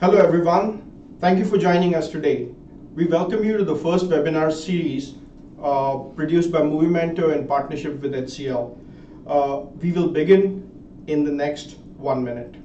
Hello everyone, thank you for joining us today. We welcome you to the first webinar series produced by Movimento in partnership with HCL. We will begin in the next 1 minute.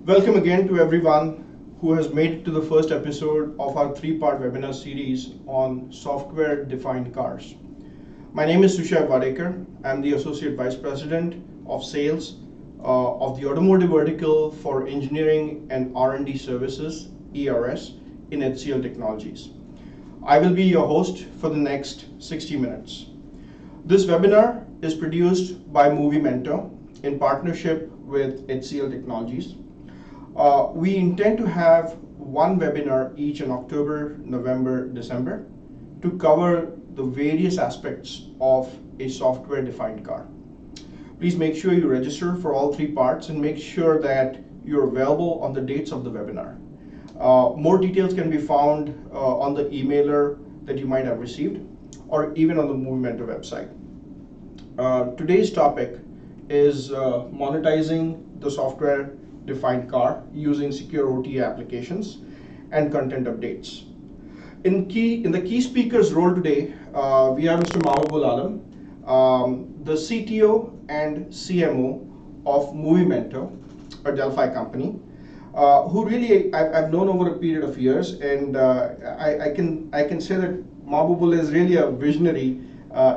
Welcome again to everyone who has made it to the first episode of our three-part webinar series on software-defined cars. My name is Sushay Vadekar. I'm the Associate Vice President of Sales of the Automotive Vertical for Engineering and R&D Services, ERS, in HCL Technologies. I will be your host for the next 60 minutes. This webinar is produced by Movimento in partnership with HCL Technologies. We intend to have one webinar each in October, November, December to cover the various aspects of a software-defined car. Please make sure you register for all three parts and make sure that you're available on the dates of the webinar. More details can be found on the emailer that you might have received or even on the Movimento website. Today's topic is monetizing the software-defined car using secure OTA applications and content updates. In the key speakers role today, we have Mr. Mahbubul, the CTO and CMO of Movimento, a Delphi company, who really I've known over a period of years, and I can say that Mahbubul is really a visionary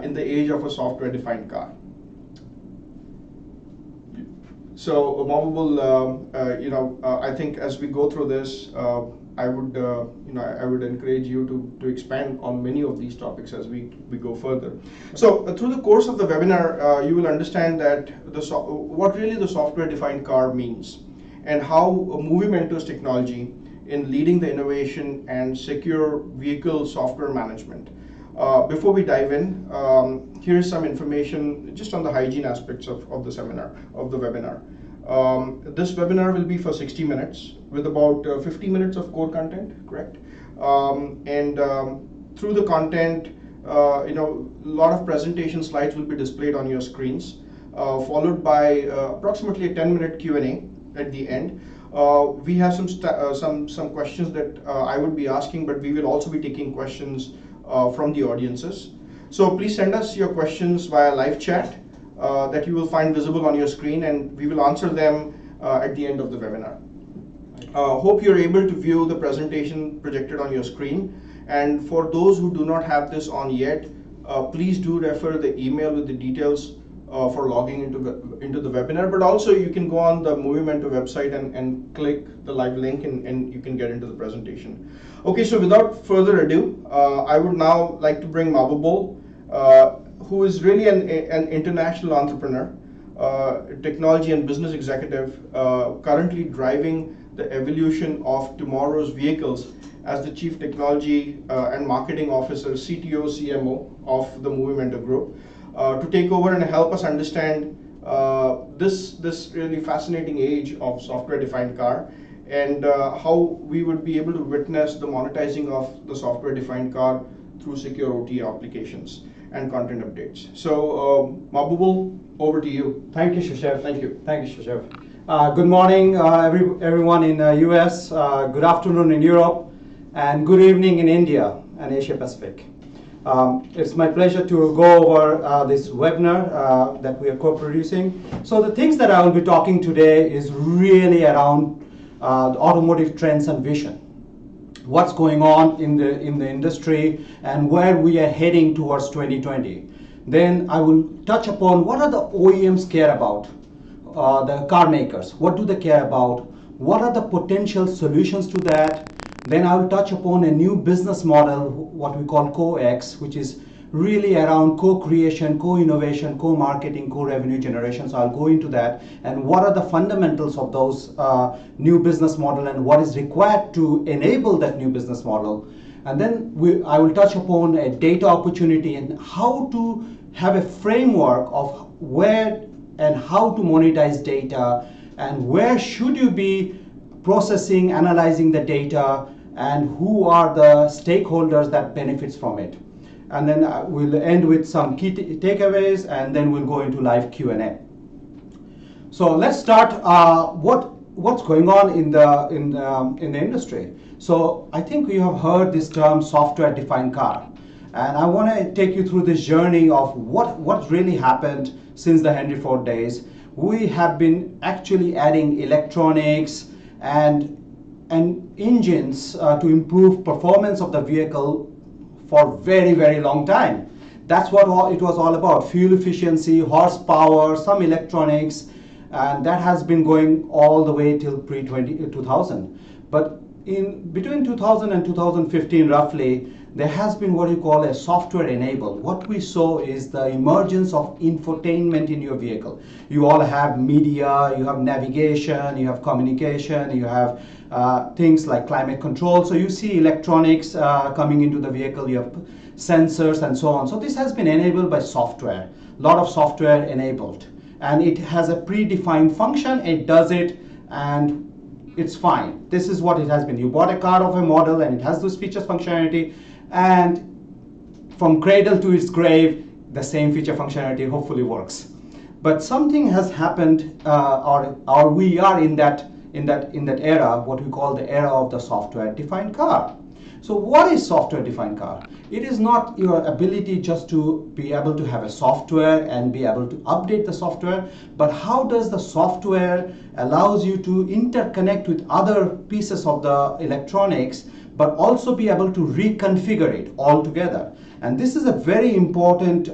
in the age of a software-defined car. So Mahbubul, I think as we go through this, I would encourage you to expand on many of these topics as we go further. So through the course of the webinar, you will understand that what really the software-defined car means and how Movimento's technology in leading the innovation and secure vehicle software management. Before we dive in, here's some information just on the hygiene aspects of the webinar. This webinar will be for 60 minutes with about 50 minutes of core content, correct? Through the content, a lot of presentation slides will be displayed on your screens, followed by approximately a 10-minute Q&A at the end. We have some questions that I would be asking, but we will also be taking questions from the audiences. So please send us your questions via live chat that you will find visible on your screen, and we will answer them at the end of the webinar. Hope you're able to view the presentation projected on your screen. And for those who do not have this on yet, please do refer the email with the details for logging into the webinar, but also you can go on the Movimento website and click the live link and you can get into the presentation. Okay, so without further ado, I would now like to bring Mahbubul, who is really an international entrepreneur, technology and business executive, currently driving the evolution of tomorrow's vehicles as the Chief Technology and Marketing Officer, CTO, CMO of the Movimento Group, to take over and help us understand this really fascinating age of software-defined car, and how we would be able to witness the monetizing of the software-defined car through secure OTA applications and content updates. So, Mahbubul, over to you. Thank you, Shushev. Thank you. Thank you, Shushev. Good morning, everyone in US. Good afternoon in Europe, and good evening in India and Asia Pacific. It's my pleasure to go over this webinar that we are co-producing. So the things that I will be talking today is really around the automotive trends and vision. What's going on in the industry and where we are heading towards 2020. Then I will touch upon what are the OEMs care about, the car makers. What do they care about? What are the potential solutions to that? Then I will touch upon a new business model, what we call Co-X, which is really around co-creation, co-innovation, co-marketing, co-revenue generation. So I'll go into that and what are the fundamentals of those new business model and what is required to enable that new business model. And then I will touch upon a data opportunity and how to have a framework of where and how to monetize data and where should you be processing, analyzing the data, and who are the stakeholders that benefits from it. And then we'll end with some key takeaways, and then we'll go into live Q&A. So let's start. What's going on in the industry? So I think you have heard this term software-defined car, and I want to take you through this journey of what really happened since the Henry Ford days. We have been actually adding electronics and engines to improve performance of the vehicle for very, very long time. That's what it was all about: fuel efficiency, horsepower, some electronics, and that has been going all the way till pre-2000. But in between 2000 and 2015 roughly, there has been what you call a software enabled. What we saw is the emergence of infotainment in your vehicle. You all have media, you have navigation, you have communication, you have things like climate control. So you see electronics coming into the vehicle, you have sensors and so on. So this has been enabled by software, a lot of software enabled. And it has a predefined function, it does it, and it's fine. This is what it has been. You bought a car of a model and it has those features, functionality, and from cradle to its grave, the same feature functionality hopefully works. But something has happened, or we are in that era, what we call the era of the software-defined car. So what is software-defined car? It is not your ability just to be able to have a software and be able to update the software, but how does the software allows you to interconnect with other pieces of the electronics, but also be able to reconfigure it all together. And this is a very important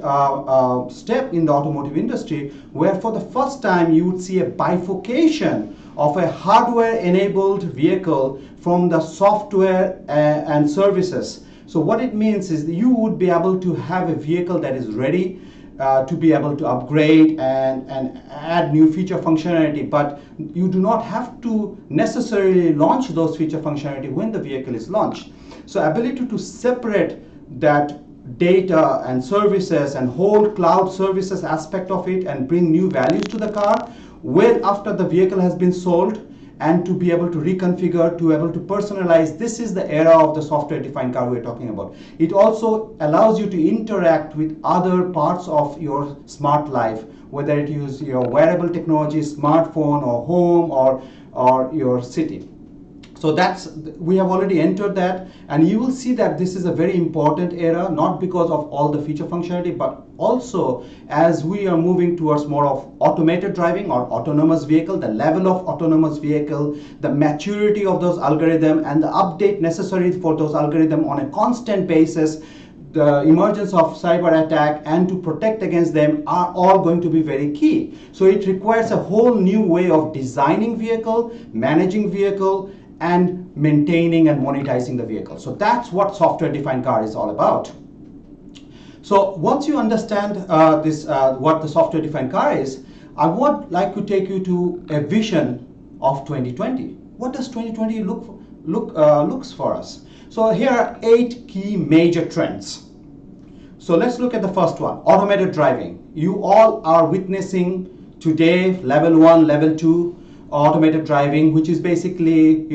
step in the automotive industry, where for the first time you would see a bifurcation of a hardware-enabled vehicle from the software and services. So what it means is that you would be able to have a vehicle that is ready to be able to upgrade and add new feature functionality, but you do not have to necessarily launch those feature functionality when the vehicle is launched. So ability to separate that data and services and whole cloud services aspect of it and bring new values to the car well after the vehicle has been sold, and to be able to reconfigure, to be able to personalize. This is the era of the software-defined car we're talking about. It also allows you to interact with other parts of your smart life, whether it is your wearable technology, smartphone, or home, or your city. So we have already entered that, and you will see that this is a very important era, not because of all the feature functionality, but also as we are moving towards more of automated driving or autonomous vehicle, the level of autonomous vehicle, the maturity of those algorithms, and the update necessary for those algorithms on a constant basis. the emergence of cyber attack and to protect against them are all going to be very key. So it requires a whole new way of designing vehicle, managing vehicle, and maintaining and monetizing the vehicle. So that's what software-defined car is all about. So once you understand what the software-defined car is, I would like to take you to a vision of 2020. What does 2020 looks for us? So here are 8 key major trends. So let's look at the first one, automated driving. You all are witnessing today level 1, level 2 automated driving, which is basically,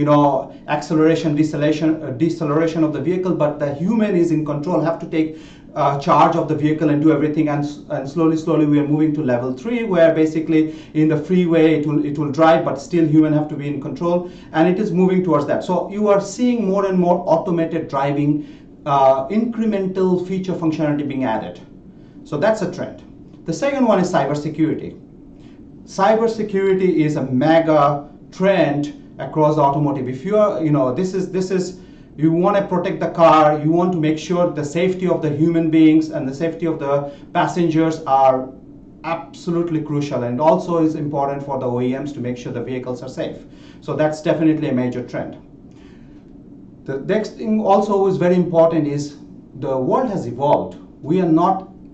acceleration, deceleration of the vehicle, but the human is in control, have to take charge of the vehicle and do everything, and slowly we are moving to level 3, where basically in the freeway it will drive, but still human have to be in control, and it is moving towards that. So you are seeing more and more automated driving, incremental feature functionality being added. So that's a trend. The second one is cybersecurity. Cybersecurity is a mega trend across automotive. If you are, this is you want to protect the car, you want to make sure the safety of the human beings and the safety of the passengers are absolutely crucial, and also is important for the OEMs to make sure the vehicles are safe. So that's definitely a major trend. The next thing also is very important is the world has evolved.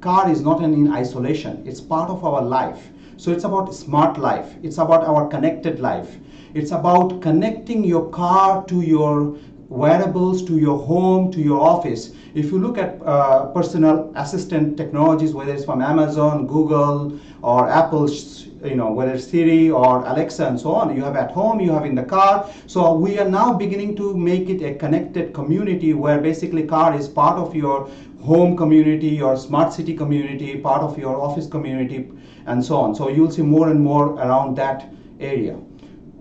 Car is not in isolation. It's part of our life. So it's about smart life. It's about our connected life. It's about connecting your car to your wearables, to your home, to your office. If you look at personal assistant technologies, whether it's from Amazon, Google, or Apple, whether it's Siri or Alexa and so on, you have at home, you have in the car. So we are now beginning to make it a connected community where basically car is part of your home community, your smart city community, part of your office community, and so on. So you'll see more and more around that area.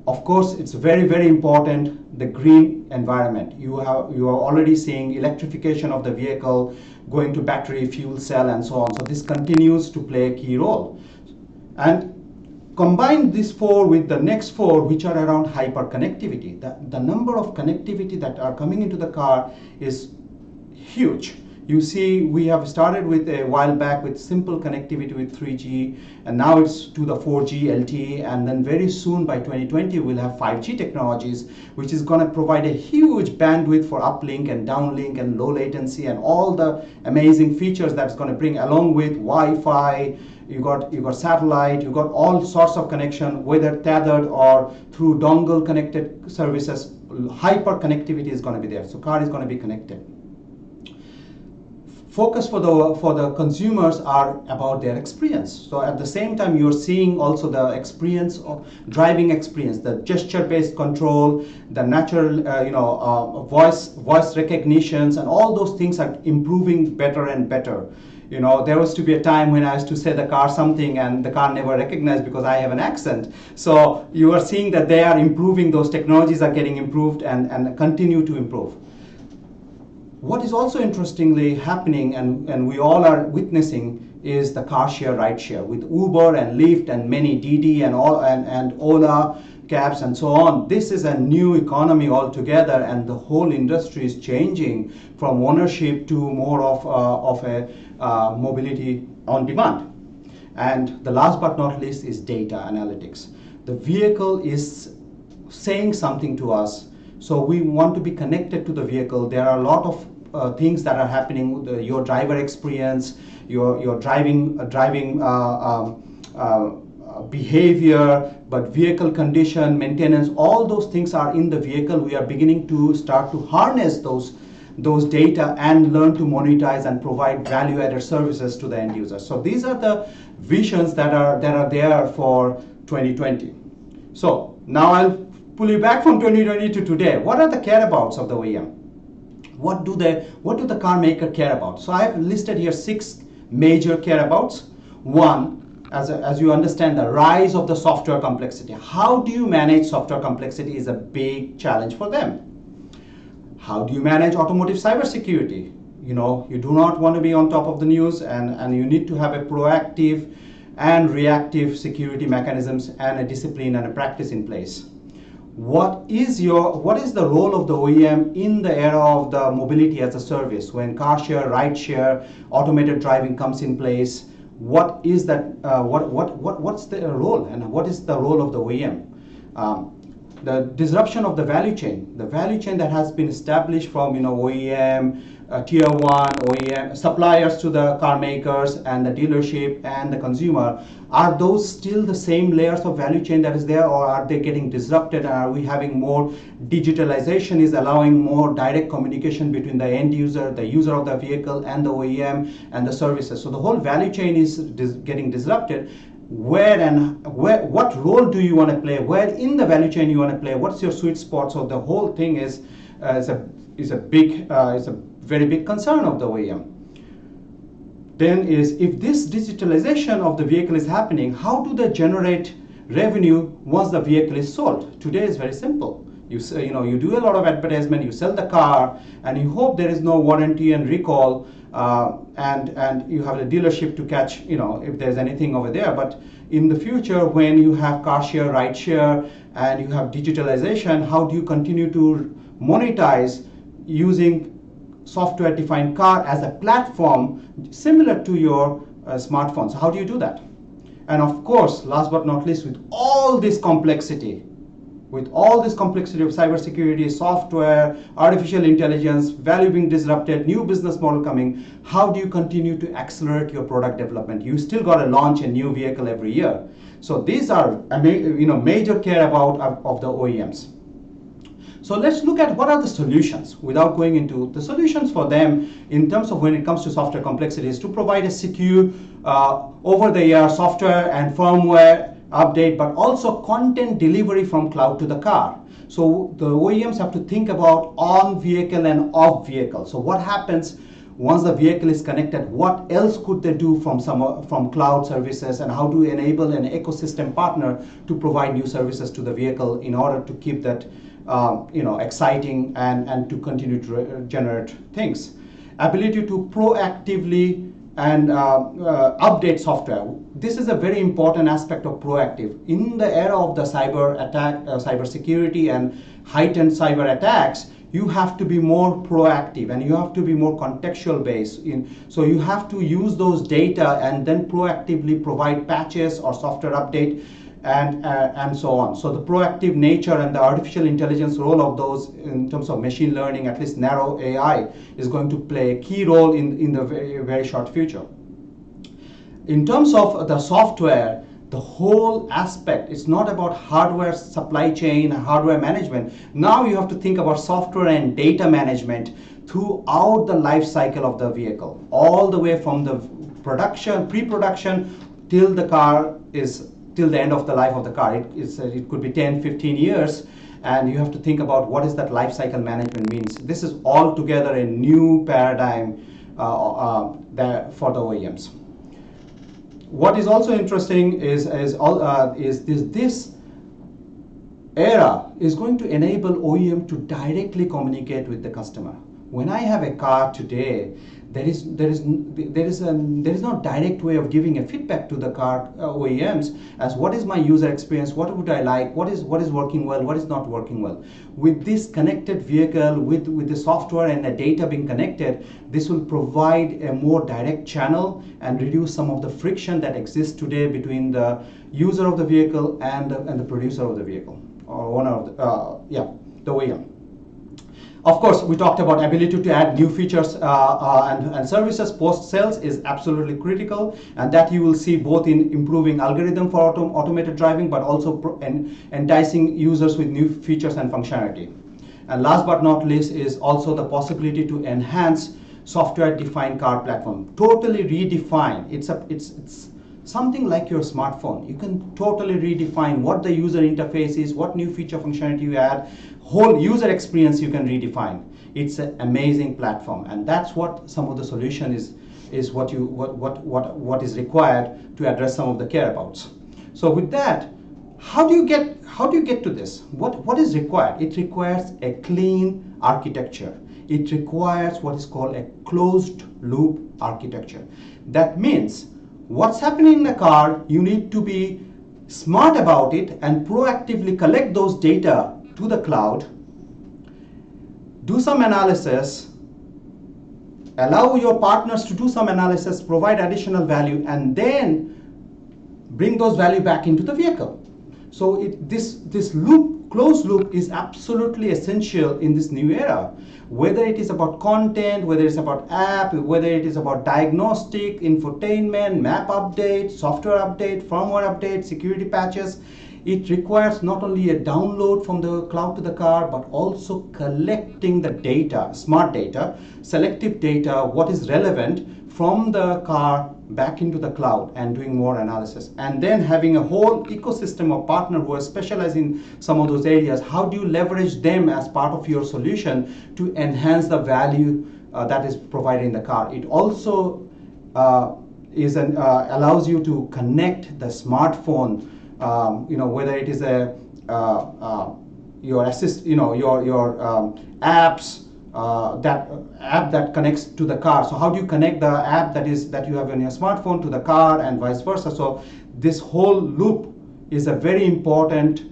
Of course, it's very, very important, the green environment. You are already seeing electrification of the vehicle, going to battery, fuel cell, and so on. So this continues to play a key role. And combine these 4 with the next 4, which are around hyperconnectivity. The number of connectivity that are coming into the car is huge. You see, we have started with a while back with simple connectivity with 3G, and now it's to the 4G LTE, and then very soon by 2020 we'll have 5G technologies, which is going to provide a huge bandwidth for uplink and downlink and low latency and all the amazing features that's going to bring, along with Wi-Fi. You got satellite, you got all sorts of connection, whether tethered or through dongle connected services. Hyper connectivity is going to be there, so car is going to be connected. Focus for the consumers are about their experience. So at the same time, you're seeing also the experience of driving experience, the gesture-based control, the natural, voice recognitions, and all those things are improving better and better. There was to be a time when I used to say the car something and the car never recognized because I have an accent. So you are seeing that they are improving, those technologies are getting improved and continue to improve. What is also interestingly happening, and we all are witnessing, is the car share, ride share, with Uber and Lyft and many Didi and Ola cabs and so on. This is a new economy altogether, and the whole industry is changing from ownership to more of a mobility on demand. And the last but not least is data analytics. The vehicle is saying something to us, so we want to be connected to the vehicle. There are a lot of things that are happening, your driver experience, your driving behavior, but vehicle condition, maintenance, all those things are in the vehicle. We are beginning to start to harness those data and learn to monetize and provide value-added services to the end users. So these are the visions that are there for 2020. So now I'll pull you back from 2020 to today. What are the care-abouts of the OEM? What do the car maker care about? So I have listed here 6 major care-abouts. One, as you understand, the rise of the software complexity. How do you manage software complexity is a big challenge for them. How do you manage automotive cybersecurity? You do not want to be on top of the news, and you need to have a proactive and reactive security mechanisms and a discipline and a practice in place. what is the role of the OEM in the era of the mobility as a service, when car share, ride share, automated driving comes in place? What is that? What's the role, and what is the role of the OEM? The disruption of the value chain that has been established from OEM, tier one OEM suppliers to the car makers and the dealership and the consumer. Are those still the same layers of value chain that is there, or are they getting disrupted, and are we having more digitalization is allowing more direct communication between the end user, the user of the vehicle, and the OEM and the services? So the whole value chain is getting disrupted. What role do you want to play? Where in the value chain you want to play? What's your sweet spot? So the whole thing is a very big concern of the OEM. Then is, if this digitalization of the vehicle is happening, how do they generate revenue once the vehicle is sold? Today is very simple. You do a lot of advertisement, you sell the car, and you hope there is no warranty and recall, and you have a dealership to catch, if there's anything over there. But in the future, when you have car share, ride share, and you have digitalization, how do you continue to monetize using software-defined car as a platform similar to your smartphones? How do you do that? And of course, last but not least, with all this complexity of cybersecurity, software, artificial intelligence, value being disrupted, new business model coming, how do you continue to accelerate your product development? You still got to launch a new vehicle every year. So these are major care about of the OEMs. So let's look at what are the solutions without going into the solutions for them in terms of when it comes to software complexity, is to provide a secure over-the-air software and firmware update, but also content delivery from cloud to the car. So the OEMs have to think about on vehicle and off vehicle. So what happens once the vehicle is connected? What else could they do from cloud services, and how do we enable an ecosystem partner to provide new services to the vehicle in order to keep that exciting and to continue to generate things? Ability to proactively and update software. This is a very important aspect of proactive. In the era of the cyber attack, cyber security and heightened cyber attacks, you have to be more proactive and you have to be more contextual based. So you have to use those data and then proactively provide patches or software update and so on. So the proactive nature and the artificial intelligence role of those in terms of machine learning, at least narrow AI, is going to play a key role in the very, very short future. In terms of the software, the whole aspect, it's not about hardware supply chain and hardware management. Now you have to think about software and data management throughout the life cycle of the vehicle, all the way from the production, pre-production, till the car is till the end of the life of the car. It could be 10, 15 years, and you have to think about what is that life cycle management means. This is altogether a new paradigm for the OEMs. What is also interesting is this era is going to enable OEM to directly communicate with the customer. When I have a car today, there is no direct way of giving a feedback to the car OEMs as what is my user experience, what would I like, what is working well, what is not working well. With this connected vehicle, with the software and the data being connected, this will provide a more direct channel and reduce some of the friction that exists today between the user of the vehicle and the producer of the vehicle, or owner of the OEM. Of course, we talked about ability to add new features and services post-sales is absolutely critical, and that you will see both in improving algorithm for automated driving, but also enticing users with new features and functionality. And last but not least is also the possibility to enhance software-defined car platform. Totally redefine. It's something like your smartphone. You can totally redefine what the user interface is, what new feature functionality you add, whole user experience you can redefine. It's an amazing platform, and that's what some of the solution is what is required to address some of the care abouts. So with that, how do you get to this? What is required? It requires a clean architecture. It requires what is called a closed loop architecture. That means what's happening in the car, you need to be smart about it and proactively collect those data to the cloud, do some analysis, allow your partners to do some analysis, provide additional value, and then bring those value back into the vehicle. So this loop, closed loop, is absolutely essential in this new era. Whether it is about content, whether it's about app, whether it is about diagnostic, infotainment, map update, software update, firmware update, security patches, it requires not only a download from the cloud to the car, but also collecting the data, smart data, selective data, what is relevant from the car back into the cloud, and doing more analysis. And then having a whole ecosystem of partners who are specialized in some of those areas. How do you leverage them as part of your solution to enhance the value that is provided in the car? It also allows you to connect the smartphone, whether it is your assist, your apps, that app that connects to the car. So how do you connect the app that you have on your smartphone to the car, and vice versa? So this whole loop is a very important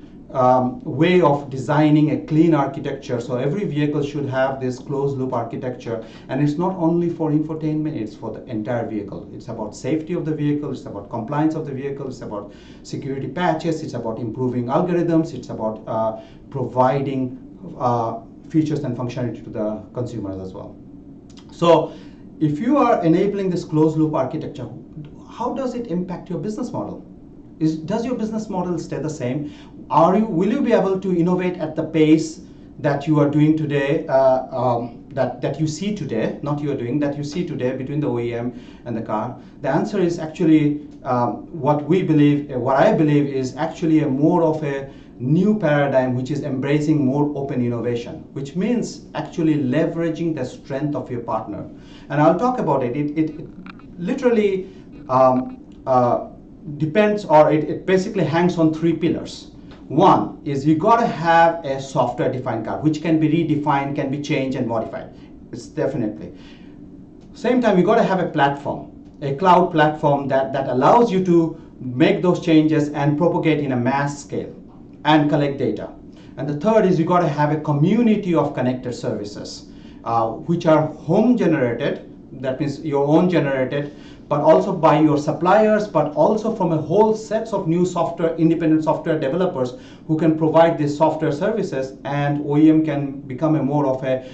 way of designing a clean architecture. So every vehicle should have this closed loop architecture, and it's not only for infotainment, it's for the entire vehicle. It's about safety of the vehicle, it's about compliance of the vehicle, it's about security patches, it's about improving algorithms, it's about providing features and functionality to the consumers as well. So if you are enabling this closed loop architecture, how does it impact your business model? Does your business model stay the same? Will you be able to innovate at the pace that you are doing today, that you see today, not you are doing, that you see today between the OEM and the car? The answer is actually what I believe is actually more of a new paradigm, which is embracing more open innovation, which means actually leveraging the strength of your partner. And I'll talk about it. It literally depends, or it basically hangs on three pillars. One is you gotta have a software defined car, which can be redefined, can be changed and modified. It's definitely. Same time, you gotta have a platform, a cloud platform that allows you to make those changes and propagate in a mass scale and collect data. And the third is you got to have a community of connected services, which are home generated, that means your own generated, but also by your suppliers, but also from a whole sets of new independent software developers who can provide these software services, and OEM can become more of a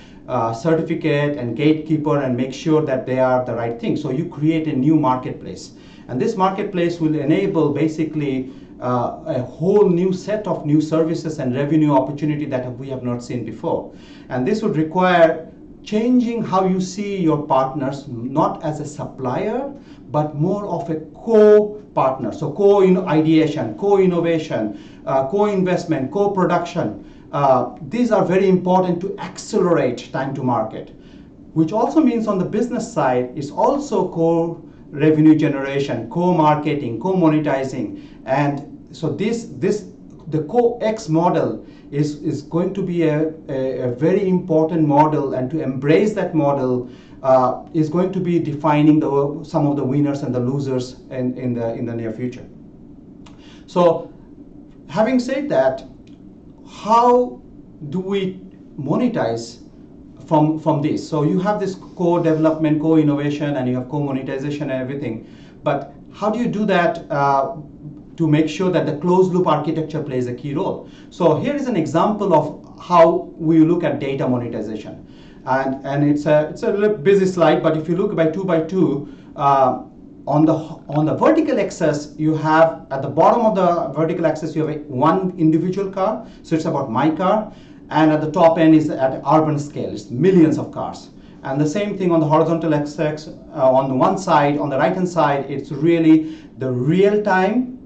certificate and gatekeeper and make sure that they are the right thing. So you create a new marketplace. And this marketplace will enable basically a whole new set of new services and revenue opportunity that we have not seen before. And this would require changing how you see your partners, not as a supplier, but more of a co-partner. So co-ideation, co-innovation, co-investment, co-production. These are very important to accelerate time to market, which also means on the business side is also co-revenue generation, co-marketing, co-monetizing. And so the co-X model is going to be a very important model, and to embrace that model is going to be defining some of the winners and the losers in the near future. So having said that, how do we monetize from this? So you have this co-development, co-innovation, and you have co-monetization and everything, but how do you do that to make sure that the closed loop architecture plays a key role? So here is an example of how we look at data monetization. And it's a little busy slide, but if you look by two, on the vertical axis, you have at the bottom of the vertical axis, you have one individual car. So it's about my car. And at the top end is at urban scale. It's millions of cars. And the same thing on the horizontal axis, on the one side, on the right-hand side, it's really the real time.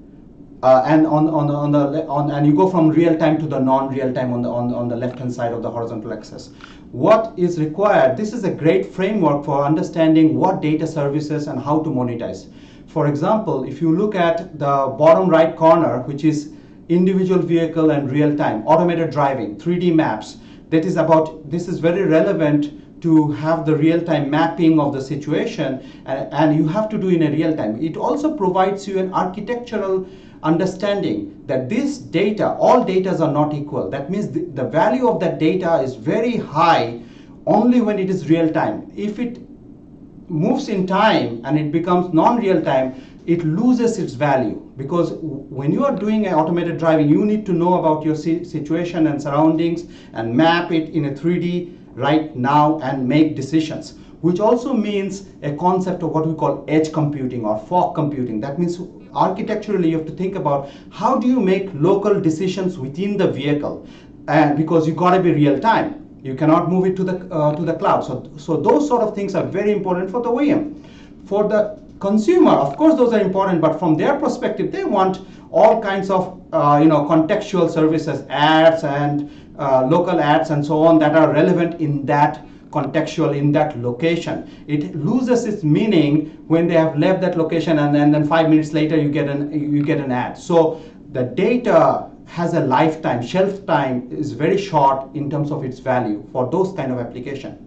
And and you go from real time to the non-real time on the left-hand side of the horizontal axis. What is required? This is a great framework for understanding what data services and how to monetize. For example, if you look at the bottom right corner, which is individual vehicle and real time, automated driving, 3D maps. This is very relevant to have the real-time mapping of the situation, and you have to do in a real time. It also provides you an architectural understanding that this data, all data are not equal. That means the value of that data is very high only when it is real time. If it moves in time and it becomes non-real time, it loses its value, because when you are doing automated driving, you need to know about your situation and surroundings and map it in a 3D right now and make decisions, which also means a concept of what we call edge computing or fog computing. That means architecturally you have to think about how do you make local decisions within the vehicle, and because you got to be real time. You cannot move it to the cloud. So those sort of things are very important for the OEM. For the consumer, of course, those are important, but from their perspective, they want all kinds of contextual services, ads and local ads and so on that are relevant in that contextual, in that location. It loses its meaning when they have left that location, and then 5 minutes later you get an ad. So the data has a lifetime, shelf time is very short in terms of its value for those kind of application.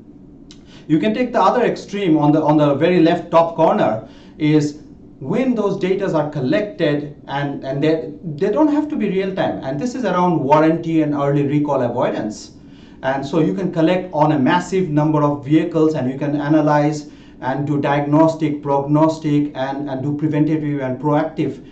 You can take the other extreme on the very left top corner is when those data are collected and they don't have to be real time, and this is around warranty and early recall avoidance. And so you can collect on a massive number of vehicles, and you can analyze and do diagnostic, prognostic, and do preventative and proactive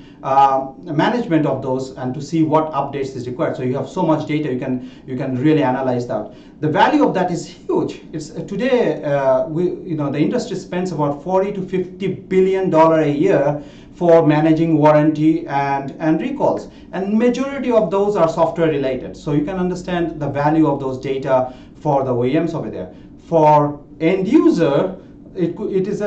management of those, and to see what updates is required. So you have so much data, you can really analyze that. The value of that is huge. It's today the industry spends about $40 to $50 billion a year for managing warranty and recalls, and majority of those are software related. So you can understand the value of those data for the OEMs over there. For end user, it is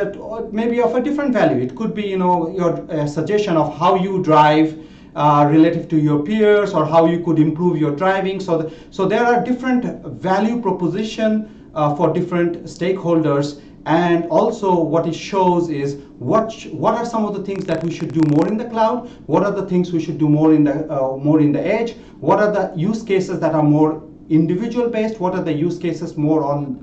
maybe of a different value. It could be your suggestion of how you drive relative to your peers, or how you could improve your driving. So there are different value proposition for different stakeholders. And also what it shows is what are some of the things that we should do more in the cloud, what are the things we should do more in the edge, what are the use cases that are more individual based, what are the use cases more on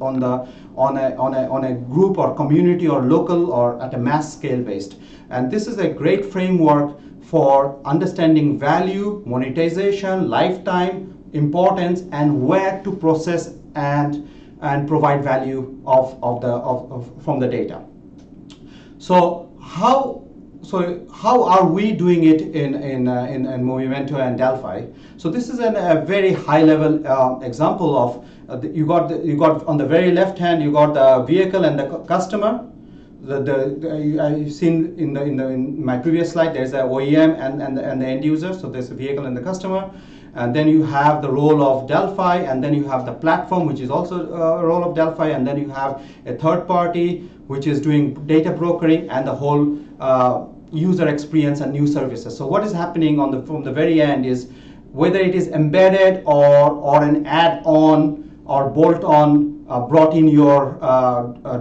a group or community or local or at a mass scale based. And this is a great framework for understanding value, monetization, lifetime, importance, and where to process and provide value from the data. So how are we doing it in Movimento and Delphi? So this is a very high level example of you got on the very left hand, you got the vehicle and the customer. I've seen in my previous slide, there's a OEM and the end user. So there's a vehicle and the customer. And then you have the role of Delphi, and then you have the platform, which is also a role of Delphi, and then you have a third party, which is doing data brokering and the whole user experience and new services. So what is happening from the very end is whether it is embedded or an add-on or bolt-on brought in your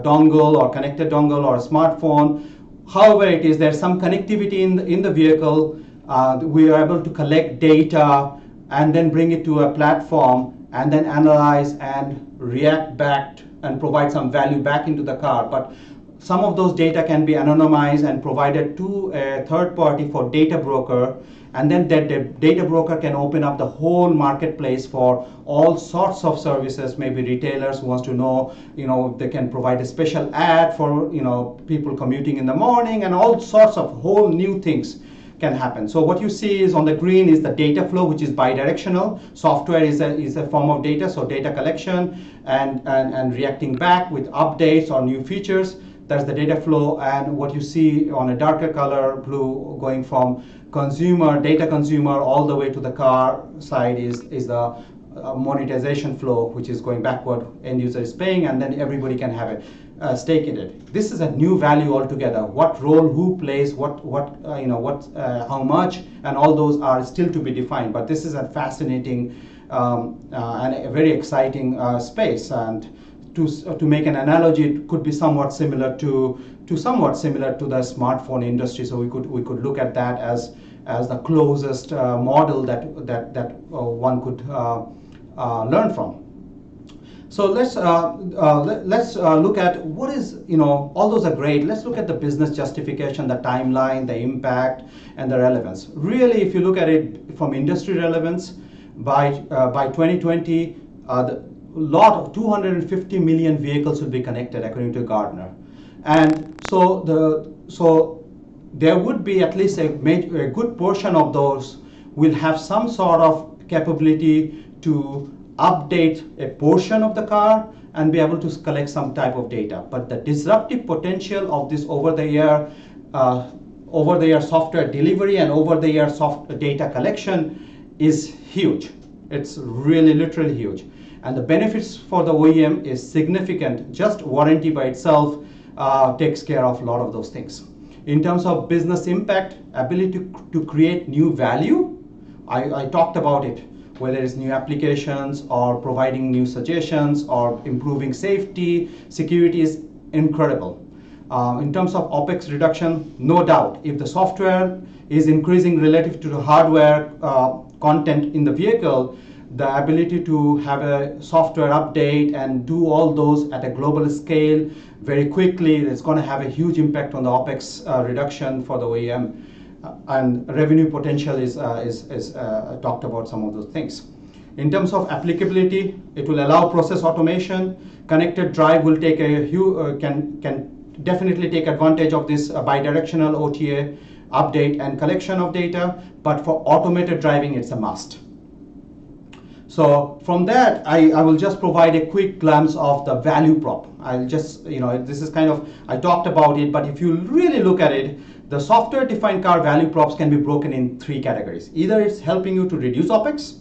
dongle or connected dongle or a smartphone. However it is, there's some connectivity in the vehicle. We are able to collect data and then bring it to a platform and then analyze and react back and provide some value back into the car. But some of those data can be anonymized and provided to a third party for data broker, and then that the data broker can open up the whole marketplace for all sorts of services. Maybe retailers who wants to know, if they can provide a special ad for people commuting in the morning, and all sorts of whole new things can happen. So what you see is on the green is the data flow, which is bidirectional. Software is a form of data, so data collection and reacting back with updates or new features. That's the data flow. And what you see on a darker color, blue, going from data consumer all the way to the car side is the monetization flow, which is going backward. End user is paying, and then everybody can have a stake in it. This is a new value altogether. What role who plays, how much, and all those are still to be defined. But this is a fascinating and a very exciting space. And to make an analogy, it could be somewhat similar to the smartphone industry. So we could look at that as the closest model that one could learn from. So let's look at what is, all those are great. Let's look at the business justification, the timeline, the impact, and the relevance. Really, if you look at it from industry relevance, by 2020, the lot of 250 million vehicles will be connected, according to Gartner, and so there would be at least a good portion of those will have some sort of capability to update a portion of the car and be able to collect some type of data. But the disruptive potential of this over-the-air software delivery and over-the-air data collection is huge. It's really literally huge. And the benefits for the OEM is significant. Just warranty by itself takes care of a lot of those things. In terms of business impact, ability to create new value, I talked about it, whether it's new applications or providing new suggestions or improving safety, security is incredible. In terms of OpEx reduction, no doubt, if the software is increasing relative to the hardware content in the vehicle, the ability to have a software update and do all those at a global scale very quickly is going to have a huge impact on the OpEx reduction for the OEM. And revenue potential is talked about some of those things. In terms of applicability, it will allow process automation. Connected drive will take can definitely take advantage of this bidirectional OTA update and collection of data, but for automated driving, it's a must. So from that, I will just provide a quick glimpse of the value prop. I'll just, this is kind of, I talked about it, but if you really look at it, the software-defined car value props can be broken in three categories. Either it's helping you to reduce OpEx,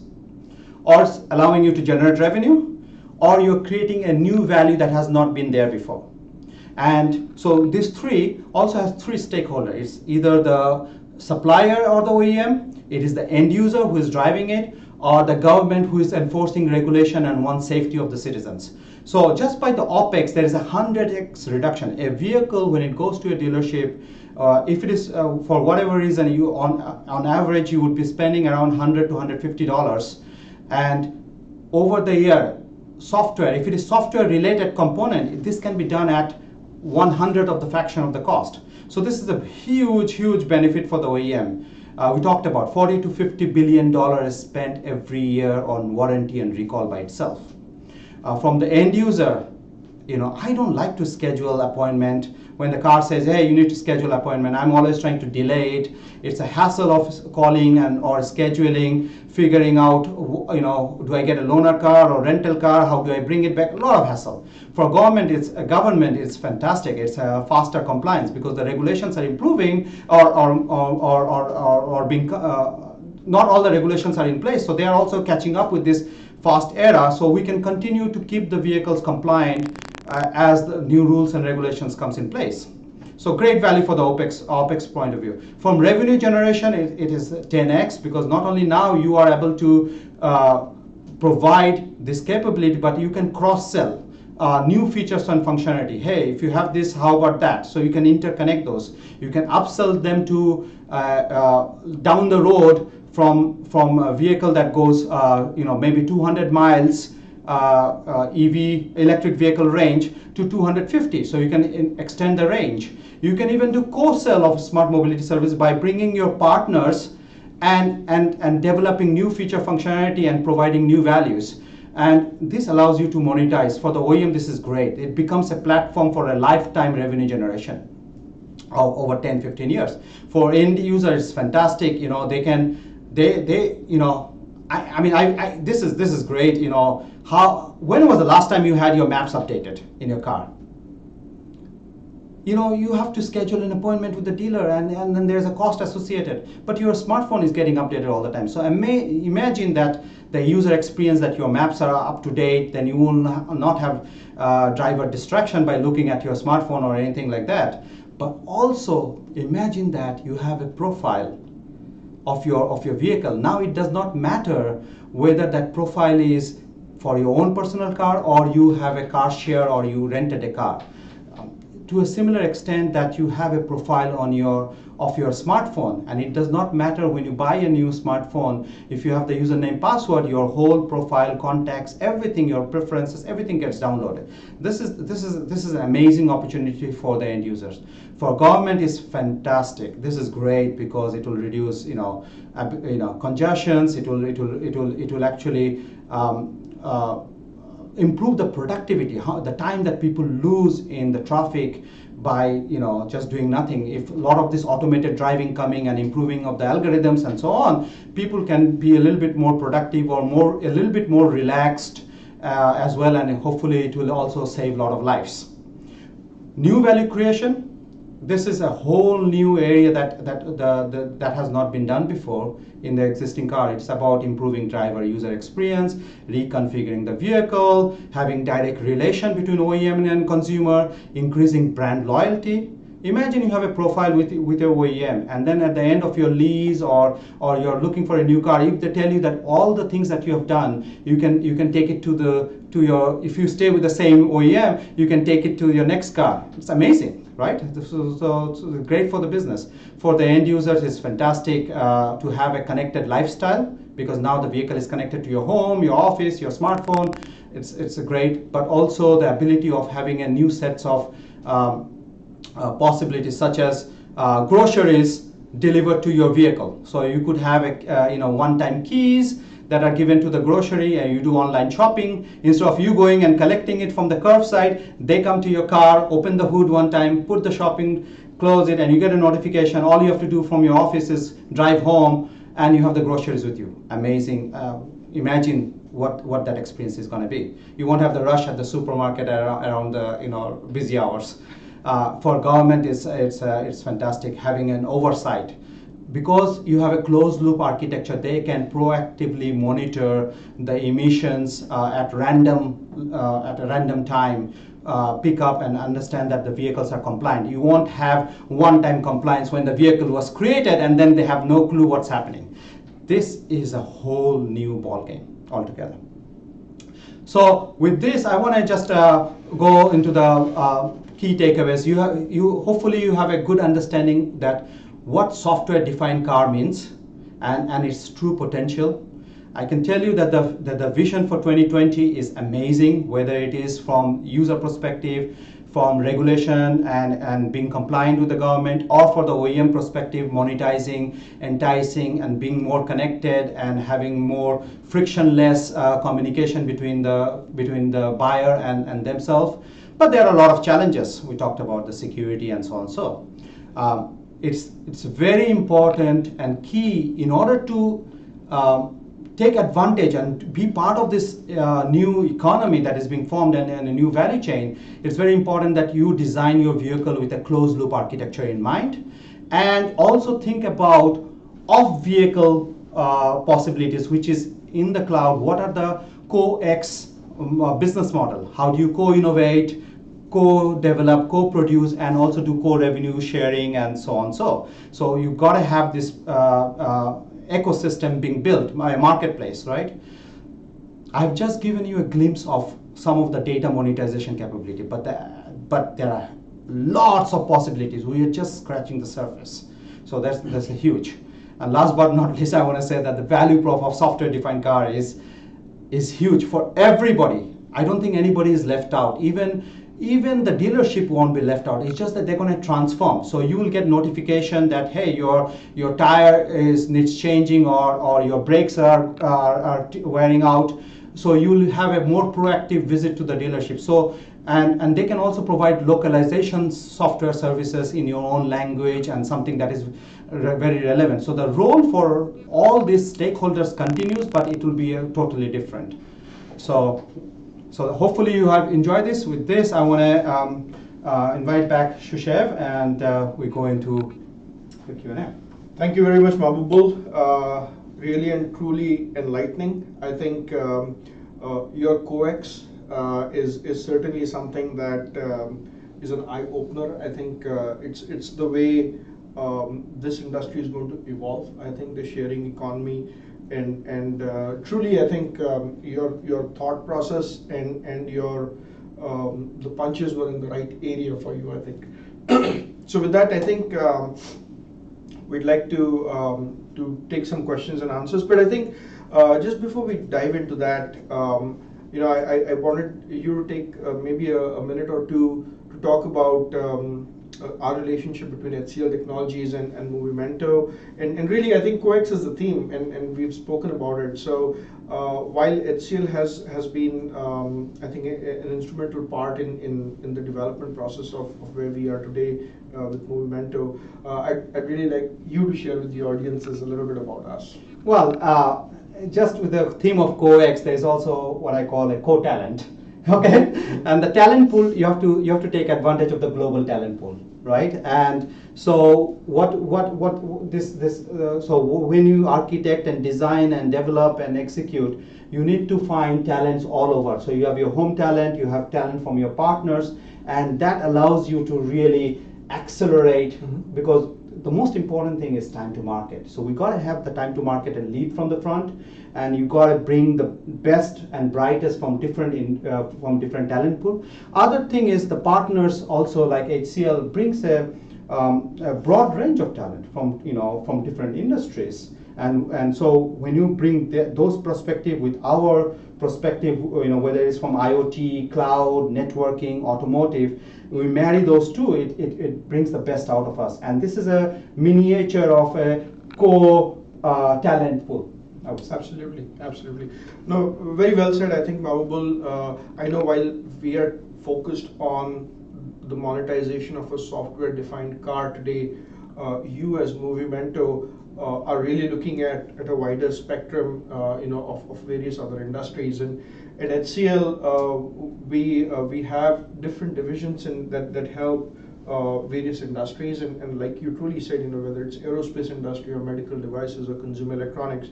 or it's allowing you to generate revenue, or you're creating a new value that has not been there before. And so this three also has three stakeholders. It's either the supplier or the OEM, it is the end user who is driving it, or the government who is enforcing regulation and wants safety of the citizens. So just by the OpEx, there is a 100x reduction. A vehicle, when it goes to a dealership, if it is for whatever reason, you on average you would be spending around $100 to $150, and over the year, software, if it is software related component, this can be done at 100th of the fraction of the cost. So this is a huge benefit for the OEM. We talked about $40 to $50 billion is spent every year on warranty and recall by itself. From the end user, I don't like to schedule appointment. When the car says, hey, you need to schedule appointment, I'm always trying to delay it. It's a hassle of calling or scheduling, figuring out, do I get a loaner car or rental car? How do I bring it back? A lot of hassle. For government, it's fantastic. It's a faster compliance because the regulations are improving or being, not all the regulations are in place. So they are also catching up with this fast era. So we can continue to keep the vehicles compliant as the new rules and regulations comes in place. So great value for the OpEx point of view. From revenue generation, it is 10x because not only now you are able to provide this capability, but you can cross-sell new features and functionality. Hey, if you have this, how about that? So you can interconnect those. You can upsell them to down the road from a vehicle that goes maybe 200 miles EV electric vehicle range to 250, so you can extend the range. You can even do co-sell of smart mobility service by bringing your partners and developing new feature functionality and providing new values. And this allows you to monetize. For the OEM, this is great. It becomes a platform for a lifetime revenue generation of over 10-15 years. For end users, it's fantastic. This is great. When was the last time you had your maps updated in your car? You have to schedule an appointment with the dealer, and then there's a cost associated. But your smartphone is getting updated all the time. So imagine that the user experience, that your maps are up to date, then you will not have driver distraction by looking at your smartphone or anything like that. But also imagine that you have a profile of your vehicle. Now it does not matter whether that profile is for your own personal car or you have a car share or you rented a car. to a similar extent that you have a profile on your smartphone, and it does not matter when you buy a new smartphone, if you have the username, password, your whole profile, contacts, everything, your preferences, everything gets downloaded. This is an amazing opportunity for the end users. For government, is fantastic. This is great because it will reduce congestions. It will actually improve the productivity, the time that people lose in the traffic by just doing nothing. If a lot of this automated driving coming and improving of the algorithms and so on, people can be a little bit more productive or a little bit more relaxed as well, and hopefully it will also save a lot of lives. New value creation. This is a whole new area that has not been done before in the existing car. It's about improving driver user experience, reconfiguring the vehicle, having direct relation between OEM and consumer, increasing brand loyalty. Imagine you have a profile with your OEM, and then at the end of your lease or you're looking for a new car, if they tell you that all the things that you have done, you can take it to your, if you stay with the same OEM, you can take it to your next car. It's amazing, right? So great for the business. For the end users, it's fantastic to have a connected lifestyle, because now the vehicle is connected to your home, your office, your smartphone. It's a great, but also the ability of having a new sets of possibilities, such as groceries delivered to your vehicle. So you could have a one-time keys that are given to the grocery, and you do online shopping. Instead of you going and collecting it from the curbside, they come to your car, open the hood one time, put the shopping, close it, and you get a notification. All you have to do from your office is drive home, and you have the groceries with you. Amazing. Imagine what that experience is going to be. You won't have the rush at the supermarket around the busy hours. For government, it's fantastic having an oversight. Because you have a closed loop architecture, they can proactively monitor the emissions at a random time, pick up and understand that the vehicles are compliant. You won't have one-time compliance when the vehicle was created and then they have no clue what's happening. This is a whole new ballgame altogether. So with this, I want to just go into the key takeaways. Hopefully you have a good understanding that what software-defined car means and its true potential. I can tell you that the vision for 2020 is amazing, whether it is from user perspective, from regulation and being compliant with the government, or for the OEM perspective, monetizing, enticing, and being more connected and having more frictionless communication between the buyer and themselves. But there are a lot of challenges. We talked about the security and so on. So it's very important and key in order to take advantage and be part of this new economy that is being formed and a new value chain. It's very important that you design your vehicle with a closed loop architecture in mind, and also think about off-vehicle possibilities, which is in the cloud. What are the co-X business model? How do you co-innovate, co-develop, co-produce, and also do co-revenue sharing and so on. So you've got to have this ecosystem being built, a marketplace, right? I've just given you a glimpse of some of the data monetization capability, but there are lots of possibilities. We are just scratching the surface. So that's a huge. And last but not least, I want to say that the value prop of software-defined car is huge for everybody. I don't think anybody is left out. Even the dealership won't be left out. It's just that they're going to transform. So you will get notification that, hey, your tire needs changing, or your brakes are wearing out. So you will have a more proactive visit to the dealership. So and they can also provide localization software services in your own language, and something that is very relevant. So the role for all these stakeholders continues, but it will be totally different. So hopefully you have enjoyed this. With this, I want to invite back Shushev, and we go into the Q&A. Thank you very much, Mahbubul. Really and truly enlightening. I think your COEX is certainly something that is an eye-opener. I think it's the way this industry is going to evolve. I think the sharing economy. And truly, I think your thought process and your the punches were in the right area for you, I think. So with that, I think we'd like to take some questions and answers. But I think just before we dive into that, I wanted you to take maybe a minute or two to talk about our relationship between HCL Technologies and Movimento. And really, I think COEX is the theme, and we've spoken about it. So while HCL has been, I think, an instrumental part in the development process of where we are today with Movimento, I'd really like you to share with the audiences a little bit about us. Well, just with the theme of COEX, there's also what I call a co-talent. Okay, and the talent pool, you have to take advantage of the global talent pool, right? And so so when you architect and design and develop and execute, you need to find talents all over. So you have your home talent, you have talent from your partners, and that allows you to really accelerate, because the most important thing is time to market. So we got to have the time to market and lead from the front, and you got to bring the best and brightest from different talent pool. Other thing is the partners also, like HCL brings a broad range of talent from different industries, and so when you bring those perspective with our perspective, whether it's from IoT, cloud, networking, automotive, we marry those two, it brings the best out of us. And this is a miniature of a talent pool, I would say. Absolutely. No, very well said, I think, Mahbubul. I know while we are focused on the monetization of a software-defined car today, you as Movimento are really looking at a wider spectrum, of various other industries. And at HCL, we have different divisions that help various industries, and like you truly said, whether it's aerospace industry or medical devices or consumer electronics,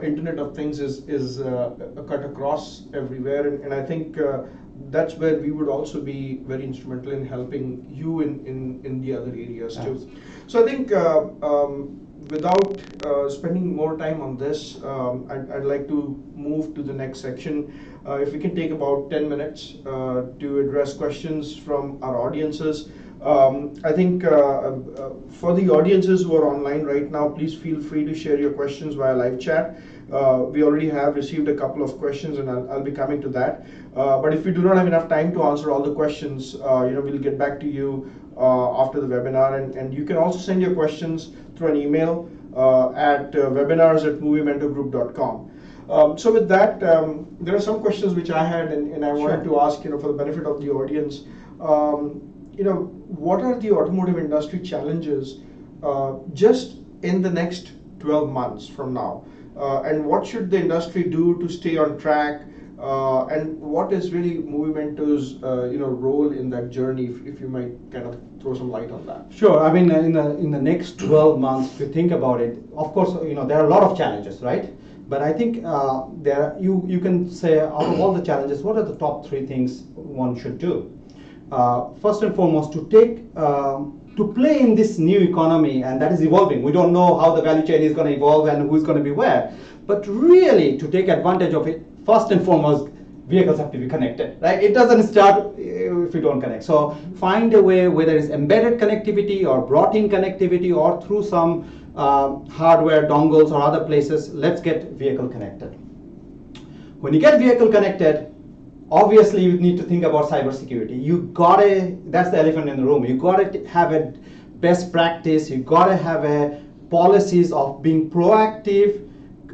Internet of Things is a cut across everywhere, and I think that's where we would also be very instrumental in helping you in the other areas too. So I think without spending more time on this, I'd like to move to the next section. If we can take about 10 minutes to address questions from our audiences. I think for the audiences who are online right now, please feel free to share your questions via live chat. We already have received a couple of questions, and I'll be coming to that. But if we do not have enough time to answer all the questions, we'll get back to you after the webinar. And you can also send your questions through an email at webinars@movimentogroup.com. So with that, there are some questions which I had, and I wanted to ask, for the benefit of the audience. What are the automotive industry challenges just in the next 12 months from now? And what should the industry do to stay on track? And what is really Movimento's role in that journey? If you might kind of throw some light on that. Sure. I mean, in the next 12 months, if you think about it, of course, there are a lot of challenges, right? But I think you can say, out of all the challenges, what are the top 3 things one should do? First and foremost, to play in this new economy, and that is evolving. We don't know how the value chain is going to evolve and who's going to be where. But really, to take advantage of it, first and foremost, vehicles have to be connected, right? It doesn't start if you don't connect. So find a way, whether it's embedded connectivity or brought-in connectivity or through some hardware, dongles or other places, let's get vehicle connected. When you get vehicle connected, obviously you need to think about cybersecurity. That's the elephant in the room. You gotta have a best practice, you gotta have a policies of being proactive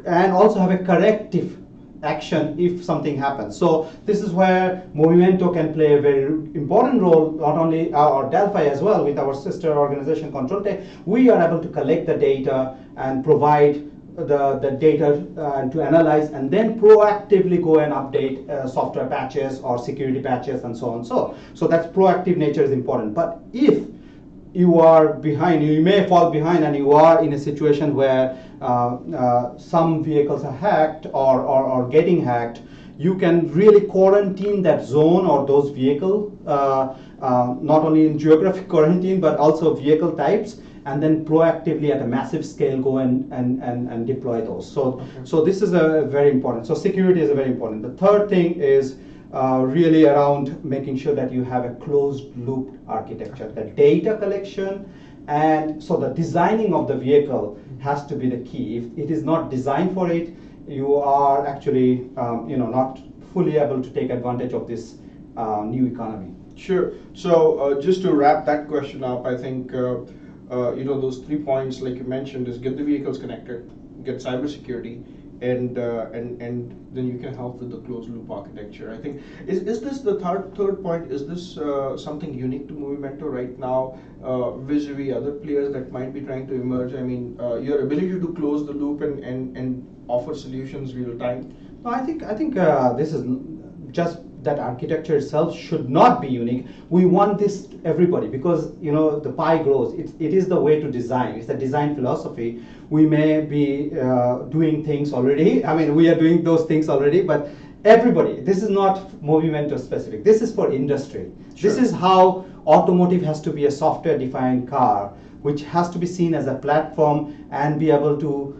and also have a corrective action if something happens. So this is where Movimento can play a very important role, not only our Delphi as well, with our sister organization Control Tech. We are able to collect the data and provide the data to analyze, and then proactively go and update software patches or security patches and so on. So that's proactive nature is important. But if you are behind, you may fall behind, and you are in a situation where some vehicles are hacked or getting hacked, you can really quarantine that zone or those vehicle, not only in geographic quarantine, but also vehicle types, and then proactively at a massive scale go and deploy those. So this is a very important. So security is a very important. The third thing is really around making sure that you have a closed loop architecture, the data collection, and so the designing of the vehicle has to be the key. If it is not designed for it, you are actually not fully able to take advantage of this new economy. Sure. So just to wrap that question up, I think those 3 points, like you mentioned, is get the vehicles connected, get cybersecurity, and then you can help with the closed loop architecture. I think is this the third point? Is this something unique to Movimento right now, vis-a-vis other players that might be trying to emerge? I mean, your ability to close the loop and offer solutions real time. No, I think this is just that architecture itself should not be unique. We want this to everybody because the pie grows. It is the way to design. It's the design philosophy. We may be doing things already. I mean, we are doing those things already, but everybody. This is not Movimento specific. This is for industry. Sure. This is how automotive has to be a software-defined car, which has to be seen as a platform and be able to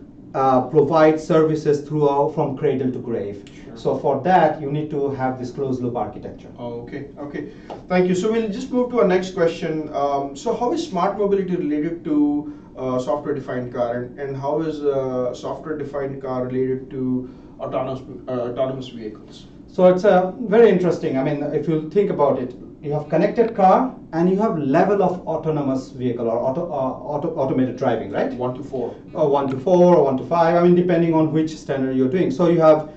provide services throughout from cradle to grave. Sure. So for that, you need to have this closed loop architecture. Okay. Thank you. So we'll just move to our next question. So how is smart mobility related to software-defined car, and how is software-defined car related to autonomous vehicles? So it's very interesting. I mean, if you think about it, you have connected car and you have level of autonomous vehicle or automated driving, right? 1 to 4. Or 1 to 4 or 1 to 5. I mean, depending on which standard you're doing. So you have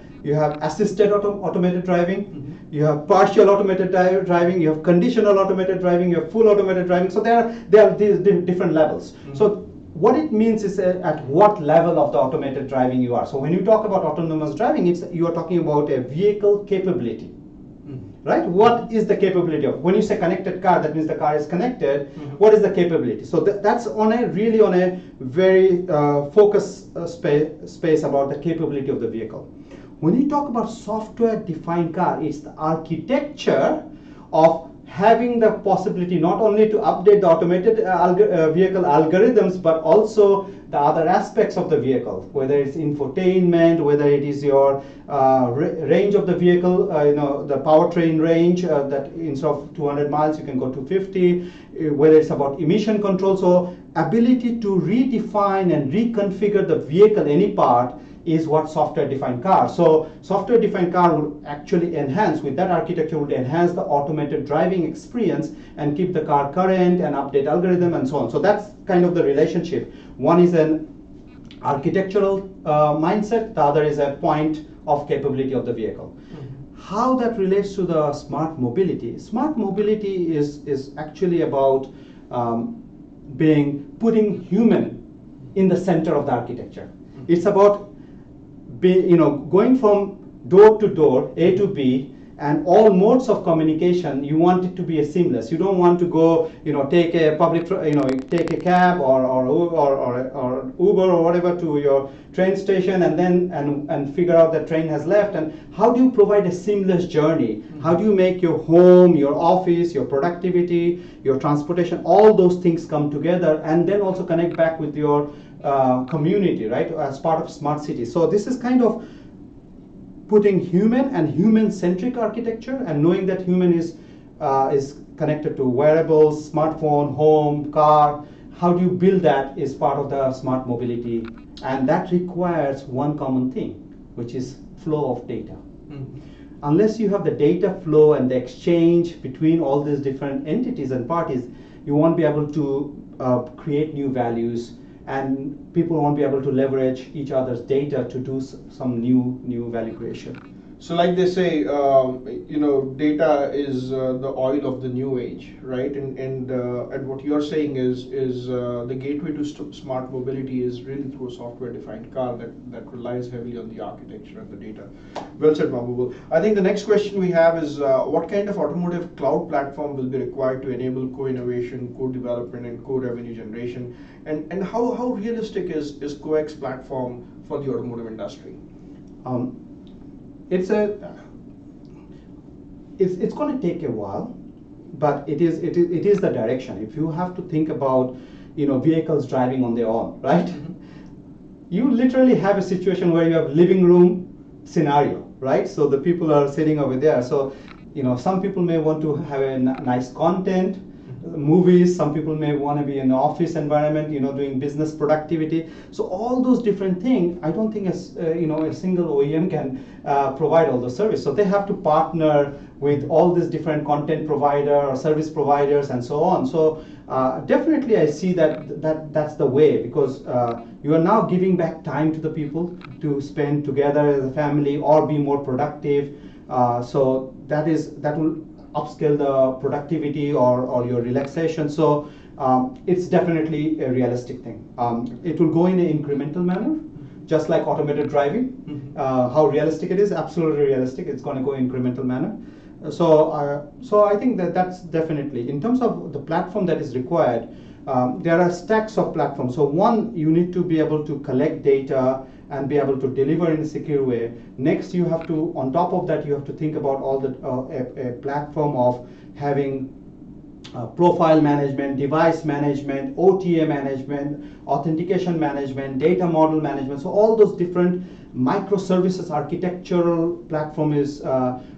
assisted automated driving, Mm-hmm. you have partial automated driving, you have conditional automated driving, you have full automated driving. So there are these different levels. Mm-hmm. So what it means is at what level of the automated driving you are. So when you talk about autonomous driving, you are talking about a vehicle capability. Right? What is the capability of? When you say connected car, that means the car is connected. Mm-hmm. What is the capability? So that's really on a very focused space about the capability of the vehicle. When you talk about software-defined car, it's the architecture of having the possibility not only to update the automated vehicle algorithms, but also the other aspects of the vehicle, whether it's infotainment, whether it is your range of the vehicle, the powertrain range, that instead of 200 miles, you can go to 50, whether it's about emission control. So ability to redefine and reconfigure the vehicle, any part, is what software-defined car. So software-defined car will actually enhance, with that architecture, would enhance the automated driving experience and keep the car current and update algorithm and so on. So that's kind of the relationship. One is an architectural mindset, the other is a point of capability of the vehicle. Mm-hmm. How that relates to the smart mobility? Smart mobility is actually about putting human in the center of the architecture. Mm-hmm. It's about going from door to door, A to B, and all modes of communication. You want it to be a seamless. You don't want to go, take a take a cab or Uber or whatever to your train station, and then and figure out that train has left. And how do you provide a seamless journey? Mm-hmm. How do you make your home, your office, your productivity, your transportation, all those things come together, and then also connect back with your community, right, as part of smart city. So this is kind of putting human and human-centric architecture, and knowing that human is connected to wearables, smartphone, home, car. How do you build that is part of the smart mobility, and that requires one common thing, which is flow of data. Mm-hmm. Unless you have the data flow and the exchange between all these different entities and parties, you won't be able to create new values, and people won't be able to leverage each other's data to do some new value creation. So like they say, data is the oil of the new age, right? And what you're saying is the gateway to smart mobility is really through a software-defined car that relies heavily on the architecture and the data. Well said, Mahbubul. I think the next question we have is what kind of automotive cloud platform will be required to enable co-innovation, co-development, and co-revenue generation? And how realistic is COEX platform for the automotive industry? It's going to take a while, but it is the direction. If you have to think about vehicles driving on their own, right? Mm-hmm. You literally have a situation where you have living room scenario. right? So the people are sitting over there. So, some people may want to have a nice content, movies. Some people may want to be in an office environment, doing business productivity. So all those different things, I don't think a single OEM can provide all the service. So they have to partner with all these different content provider or service providers and so on. So definitely I see that's the way, because you are now giving back time to the people to spend together as a family or be more productive. So that will upscale the productivity or your relaxation. So it's definitely a realistic thing. It will go in an incremental manner, just like automated driving. How realistic it is? Absolutely realistic. It's going to go incremental manner. So I think that's definitely, in terms of the platform that is required, there are stacks of platforms. So one, you need to be able to collect data and be able to deliver in a secure way. Next, you have to, on top of that, you have to think about all the a platform of having profile management, device management, OTA management, authentication management, data model management. So all those different microservices architectural platform is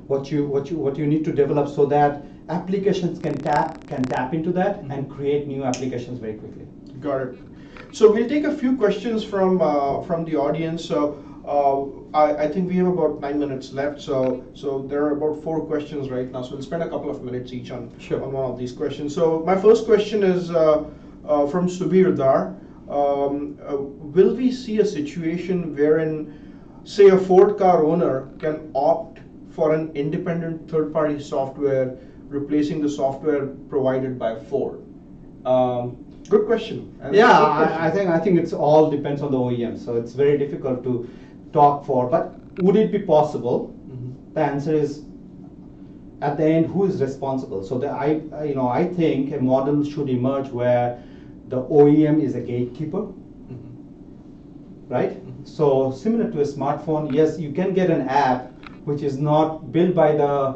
what you need to develop, so that applications can tap into that and create new applications very quickly. Got it. So we'll take a few questions from the audience. So I think we have about 9 minutes left. So there are about 4 questions right now. So we'll spend a couple of minutes each on one of these questions. So my first question is from Subir Dar. Will we see a situation wherein, say, a Ford car owner can opt for an independent third-party software replacing the software provided by Ford? Good question. I think it's all depends on the OEM. So it's very difficult to talk for. But would it be possible? The answer is, at the end, who is responsible? So I think a model should emerge where the OEM is a gatekeeper, right? So similar to a smartphone, yes, you can get an app which is not built by the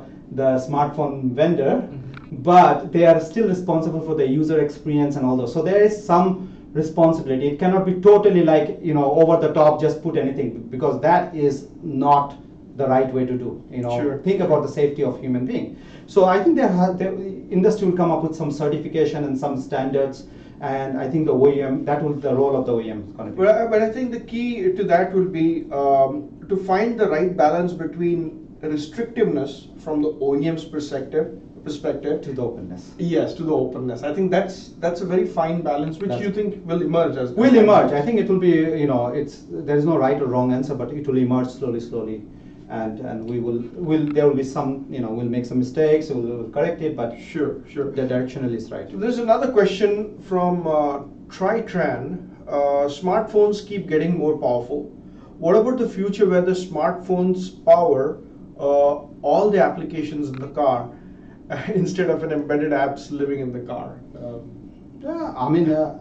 smartphone vendor, but they are still responsible for the user experience and all those. So there is some responsibility. It cannot be totally like, over the top, just put anything, because that is not the right way to do. Sure. Think about the safety of human being. So I think the industry will come up with some certification and some standards, and I think the OEM, that will the role of the OEM is going to be. But I think the key to that will be to find the right balance between restrictiveness from the OEM's perspective to the openness. Yes, to the openness. I think that's a very fine balance, which you think will emerge as. Will emerge. I think it will be. There is no right or wrong answer, but it will emerge slowly, and there will be some. We'll make some mistakes. We'll correct it, but sure. The directional is right. So there's another question from Tritran. Smartphones keep getting more powerful. What about the future where the smartphones power all the applications in the car instead of an embedded apps living in the car?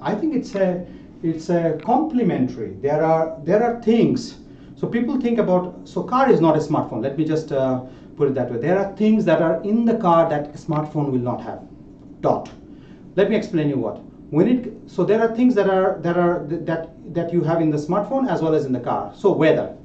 I think it's a complementary. There are things. So people think about, so car is not a smartphone. Let me just put it that way. There are things that are in the car that a smartphone will not have. Let me explain you what. So there are things that you have in the smartphone as well as in the car. So weather,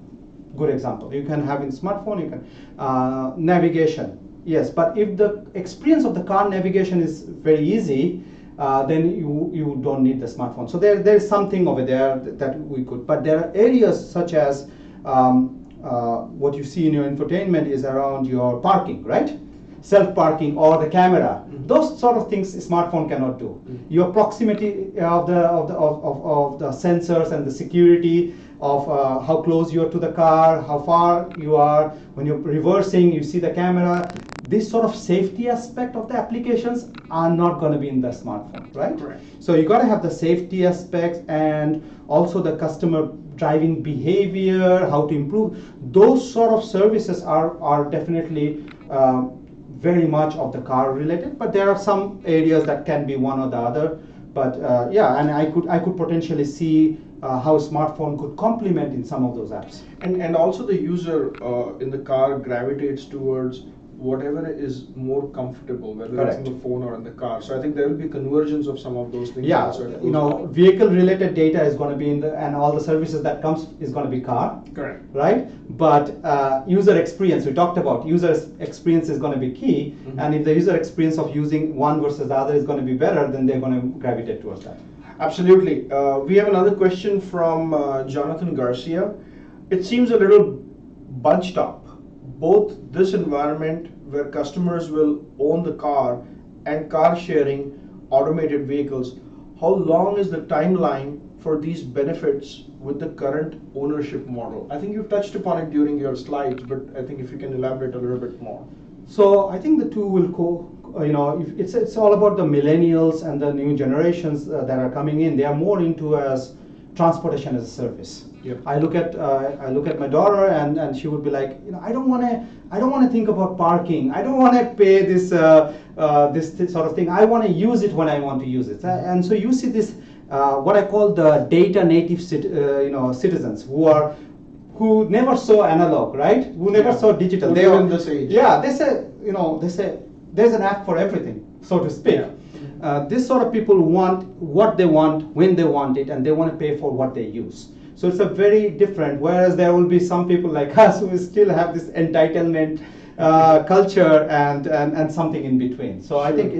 good example. You can have in smartphone. You can navigation. Yes, but if the experience of the car navigation is very easy, then you don't need the smartphone. So there is something over there that we could. But there are areas such as what you see in your infotainment is around your parking, right? Self-parking or the camera. Those sort of things a smartphone cannot do. Your proximity of the sensors and the security of how close you are to the car, how far you are. When you're reversing, you see the camera. This sort of safety aspect of the applications are not going to be in the smartphone, right? Correct. So you got to have the safety aspects and also the customer driving behavior, how to improve. Those sort of services are definitely very much of the car related, but there are some areas that can be one or the other. But and I could potentially see how a smartphone could complement in some of those apps. And also the user in the car gravitates towards whatever is more comfortable, whether Correct. it's in the phone or in the car. So I think there will be convergence of some of those things. Yeah, also vehicle related data is going to be and all the services that comes is going to be car. Correct. Right? but user experience, we talked about user experience is going to be key, and if the user experience of using one versus the other is going to be better, then they're going to gravitate towards that. Absolutely. We have another question from Jonathan Garcia. It seems a little bunched up. Both this environment where customers will own the car and car sharing automated vehicles, how long is the timeline for these benefits with the current ownership model? I think you touched upon it during your slides, but I think if you can elaborate a little bit more. So I think the two will it's all about the millennials and the new generations that are coming in. They are more into as transportation as a service. Yep. I look at my daughter, and she would be like, I don't want to think about parking. I don't want to pay this sort of thing. I want to use it when I want to use it. And so you see this what I call the data native citizens who never saw analog, right? Who never saw digital. They are in this age. Yeah, they say there's an app for everything, so to speak. Yeah. This sort of people want what they want when they want it, and they want to pay for what they use. So it's a very different. Whereas there will be some people like us who still have this entitlement culture and something in between. So sure. I think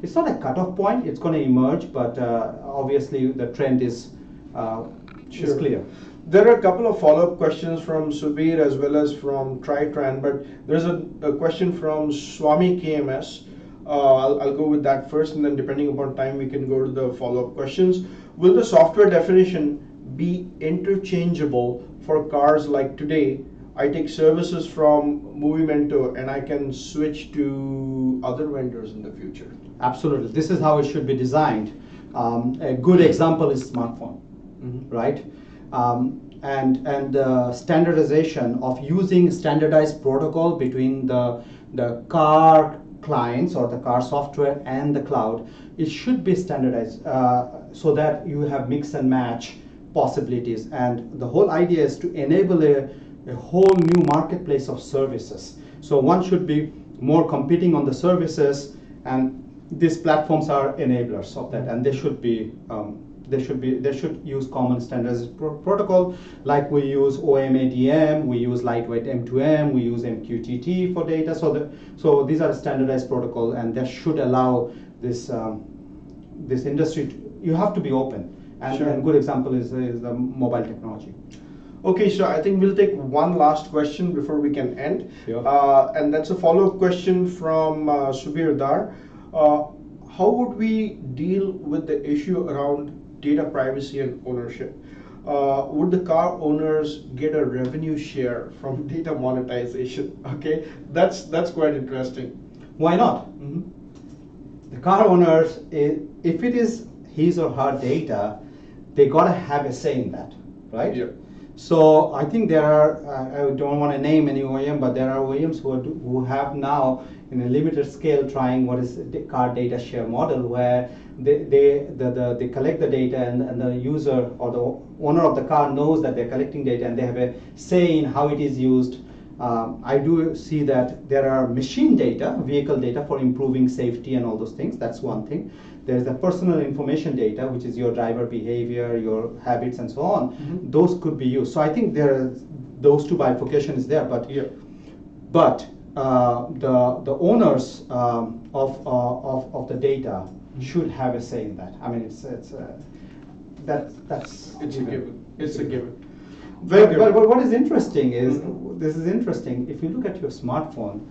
it's not a cutoff point. It's going to emerge, but obviously the trend is clear. There are a couple of follow-up questions from Subir as well as from Tritran, but there's a question from Swami KMS. I'll go with that first, and then depending upon time, we can go to the follow-up questions. Will the software definition be interchangeable for cars like today? I take services from Movimento and I can switch to other vendors in the future. Absolutely. This is how it should be designed. A good example is smartphone, right? And standardization of using standardized protocol between the car clients or the car software and the cloud. It should be standardized so that you have mix and match possibilities. And the whole idea is to enable a whole new marketplace of services. So one should be more competing on the services, and these platforms are enablers of that, and they should use common standardized protocol, like we use OMADM, we use lightweight M2M, we use MQTT for data. So these are standardized protocol, and that should allow this industry you have to be open. And sure. A good example is the mobile technology. Okay, so I think we'll take one last question before we can end. Sure. And that's a follow-up question from Subir Dar. How would we deal with the issue around data privacy and ownership? Would the car owners get a revenue share from data monetization? Okay, that's quite interesting. Why not? The car owners, if it is his or her data, they gotta have a say in that, right? Yeah. So I think there are, I don't want to name any OEM, but there are OEMs who have now in a limited scale trying what is the car data share model, where they collect the data, and the user or the owner of the car knows that they're collecting data, and they have a say in how it is used. I do see that there are machine data, vehicle data for improving safety and all those things. That's one thing. There's the personal information data, which is your driver behavior, your habits, and so on. Those could be used. So I think those two bifurcation is there. But yeah. But the owners of the data should have a say in that. I mean, it's a given. It's a given. But what is interesting is, this is interesting, if you look at your smartphone,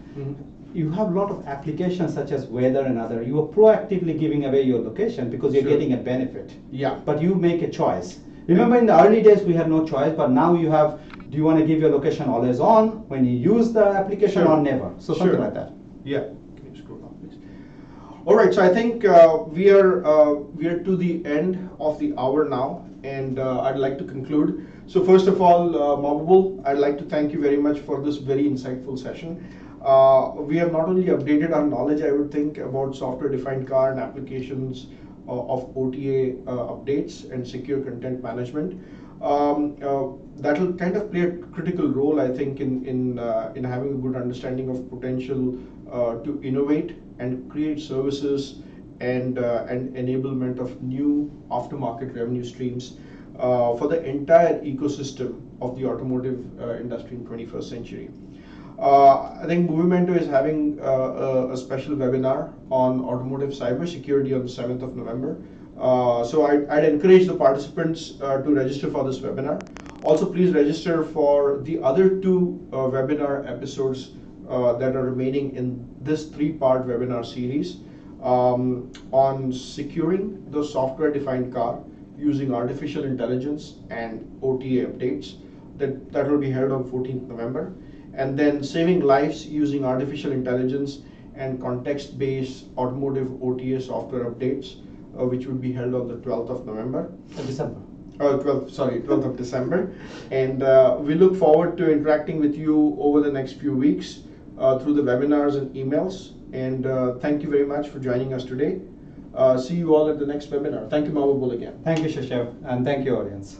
you have a lot of applications such as weather and other. You are proactively giving away your location because you're getting a benefit. Yeah. But you make a choice. Remember, in the early days we had no choice, but now you have, do you want to give your location always on when you use the application or never? So something like that. Yeah. Can you scroll down, please? All right, so I think we are to the end of the hour now, and I'd like to conclude. So first of all, Mahbubul, I'd like to thank you very much for this very insightful session. We have not only updated our knowledge, I would think, about software-defined car and applications of OTA updates and secure content management. That will kind of play a critical role, I think, in having a good understanding of potential to innovate and create services and enablement of new aftermarket revenue streams for the entire ecosystem of the automotive industry in 21st century. I think Movimento is having a special webinar on automotive cybersecurity on the 7th of November. So I'd encourage the participants to register for this webinar. Also, please register for the other two webinar episodes that are remaining in this three-part webinar series on securing the software-defined car using artificial intelligence and OTA updates. That will be held on 14th November. And then saving lives using artificial intelligence and context-based automotive OTA software updates, which would be held on the 12th of November. December. 12th of December. And we look forward to interacting with you over the next few weeks through the webinars and emails. And thank you very much for joining us today. See you all at the next webinar. Thank you, Mahbubul, again. Thank you, Shashav, and thank you, audience.